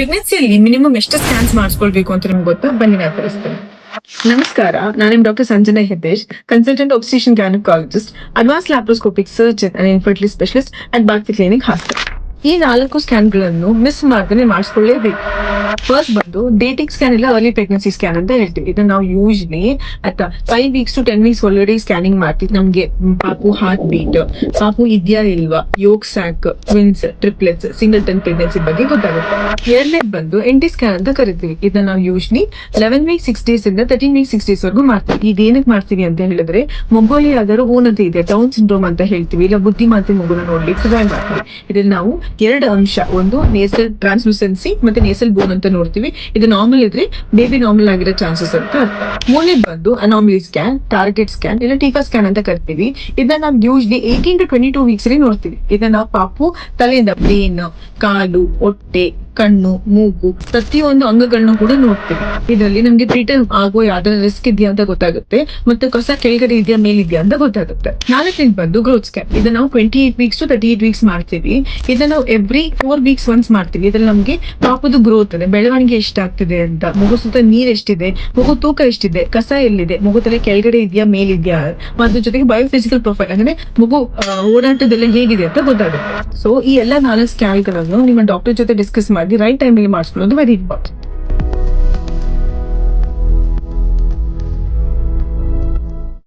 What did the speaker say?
ಪ್ರೆಗ್ನೆನ್ಸಿಯಲ್ಲಿ minimum ಎಷ್ಟು scans ಮಾಡಿಸ್ಕೊಳ್ಬೇಕು ಅಂತ ನಿಮ್ಗೆ ಗೊತ್ತಾ? ಬನ್ನಿ ನಾನು ತಿಳಿಸ್ತೇನೆ. ನಮಸ್ಕಾರ, ನಾನು doctor Sanjana Heddesh, consultant obstetrician gynaecologist, advance laparoscopic surgeon and infertility specialist at Bharati clinic hospital. ಈ 4 ಸ್ಕ್ಯಾನ್ಗಳನ್ನು ಮಿಸ್ ಮಾಡದೇ ಮಾಡಿಸ್ಕೊಳ್ಳೇಬೇಕು. ಫಸ್ಟ್ ಬಂದು ಡೇಟಿಂಗ್ ಸ್ಕ್ಯಾನ್ ಇಲ್ಲ ಅರ್ಲಿ ಪ್ರೆಗ್ನೆನ್ಸಿ ಸ್ಕ್ಯಾನ್ ಅಂತ ಹೇಳ್ತೀವಿ. ಇದನ್ನ ನಾವು ಯೂಶಲಿ ಅಥವಾ 5 weeks to 10 weeks ಒಳಗಡೆ ಸ್ಕ್ಯಾನಿಂಗ್ ಮಾಡ್ತೀವಿ. ನಮ್ಗೆ ಪಾಪು ಹಾರ್ಟ್ ಬೀಟ್, ಪಾಪು ಇದೆಯಾ ಇಲ್ವಾ, Yog sack, twins, triplets, singleton pregnancy ಬಗ್ಗೆ ಗೊತ್ತಾಗುತ್ತೆ. ಎರಡನೇ ಬಂದು ಎಂಟಿ ಸ್ಕ್ಯಾನ್ ಅಂತ ಕರಿತೀವಿ. ಇದನ್ನ ನಾವು ಯೂಶಲಿ 11 weeks 6 days ಇಂದ 13 weeks 6 days ವರೆಗೂ ಮಾಡ್ತೀವಿ. ಇದೇನಕ್ಕೆ ಮಾಡ್ತೀವಿ ಅಂತ ಹೇಳಿದ್ರೆ, ಮಗುವಲ್ಲಿ ಯಾವ್ದಾದ್ರು ಊನತೆ ಇದೆ, ಡೌನ್ ಸಿಂಡ್ರೋಮ್ ಅಂತ ಹೇಳ್ತೀವಿ, ಇಲ್ಲ ಬುದ್ಧಿಮಾಂದ್ಯ ಮಗುನ ನೋಡ್ಲಿಕ್ಕೆ ಸಹಾಯ ಮಾಡ್ತೀವಿ. ಇದ್ರಲ್ಲಿ ನಾವು 2 ಅಂಶ, ಒಂದು ನೇಸಲ್ ಟ್ರಾನ್ಸ್ಲೂಸೆನ್ಸಿ ಮತ್ತೆ ನೇಸಲ್ ಬೋನ್ ಅಂತ ನೋಡ್ತೀವಿ. ಇದು ನಾರ್ಮಲ್ ಇದ್ರೆ ಬೇಬಿ ನಾರ್ಮಲ್ ಆಗಿರೋ ಚಾನ್ಸಸ್ ಅಂತ ಅರ್ಥ. ಮೂರನೇ ಬಂದು ಅನಾಮಲಿ ಸ್ಕ್ಯಾನ್, ಟಾರ್ಗೆಟ್ ಸ್ಕ್ಯಾನ್ ಇಲ್ಲ ಟೀಕಾ ಸ್ಕ್ಯಾನ್ ಅಂತ ಕರಿತೀವಿ. ಇದನ್ನ ನಾವು ಯೂಶಲಿ 18 to 22 weeks ಅಲ್ಲಿ ನೋಡ್ತೀವಿ. ಇದನ್ನ ನಾವು ಪಾಪು ತಲೆಯಿಂದ ಬ್ರೇನ್, ಕಾಲು, ಹೊಟ್ಟೆ, ಕಣ್ಣು, ಮೂಗು, ಪ್ರತಿಯೊಂದು ಅಂಗಗಳನ್ನು ಕೂಡ ನೋಡ್ತೀವಿ. ಇದರಲ್ಲಿ ನಮ್ಗೆ ಪ್ರಿಟರ್ಮ್ ಆಗೋ ಯಾವ್ದಾರ ರಿಸ್ಕ್ ಇದೆಯಾ ಅಂತ ಗೊತ್ತಾಗುತ್ತೆ, ಮತ್ತೆ ಕಸ ಕೆಳಗಡೆ ಇದೆಯಾ ಮೇಲಿದ್ಯಾ ಅಂತ ಗೊತ್ತಾಗುತ್ತೆ. ನಾಲ್ಕನೇದು ಬಂದು ಗ್ರೋತ್ ಸ್ಕ್ಯಾನ್. ಇದನ್ನ ನಾವು 28 weeks to 38 weeks ಮಾಡ್ತೀವಿ. ಇದನ್ನ ನಾವು ಎವ್ರಿ 4 weeks once ಮಾಡ್ತೀವಿ. ಇದ್ರಲ್ಲಿ ನಮ್ಗೆ ಪಾಪದ ಗ್ರೋತ್ ಇದೆ, ಬೆಳವಣಿಗೆ ಎಷ್ಟಾಗ್ತಿದೆ ಅಂತ, ಮಗು ಸುತ್ತ ನೀರ್ ಎಷ್ಟಿದೆ, ಮಗು ತೂಕ ಎಷ್ಟಿದೆ, ಕಸ ಎಲ್ಲಿದೆ, ಮಗು ತಲೆ ಕೆಳಗಡೆ ಇದೆಯಾ ಮೇಲಿದ್ಯಾ, ಅದ್ರ ಜೊತೆಗೆ ಬಯೋಫಿಸಿಕಲ್ ಪ್ರೊಫೈಲ್ ಅಂದ್ರೆ ಮಗು ಓಡಾಟದೆಲ್ಲ ಹೇಗಿದೆ ಅಂತ ಗೊತ್ತಾಗುತ್ತೆ. ಸೊ ಈ ಎಲ್ಲ 4 ಸ್ಕ್ಯಾನ್ಗಳನ್ನು ನಿಮ್ಮ ಡಾಕ್ಟರ್ ಜೊತೆ ಡಿಸ್ಕಸ್ ಮಾಡಿ ರೈಟ್ ಟೈಮ್ ಅಲ್ಲಿ ಮಾಡಿಸ್ಕೊಳ್ಳೋದು ವೆರಿ ಇಂಪಾರ್ಟೆಂಟ್.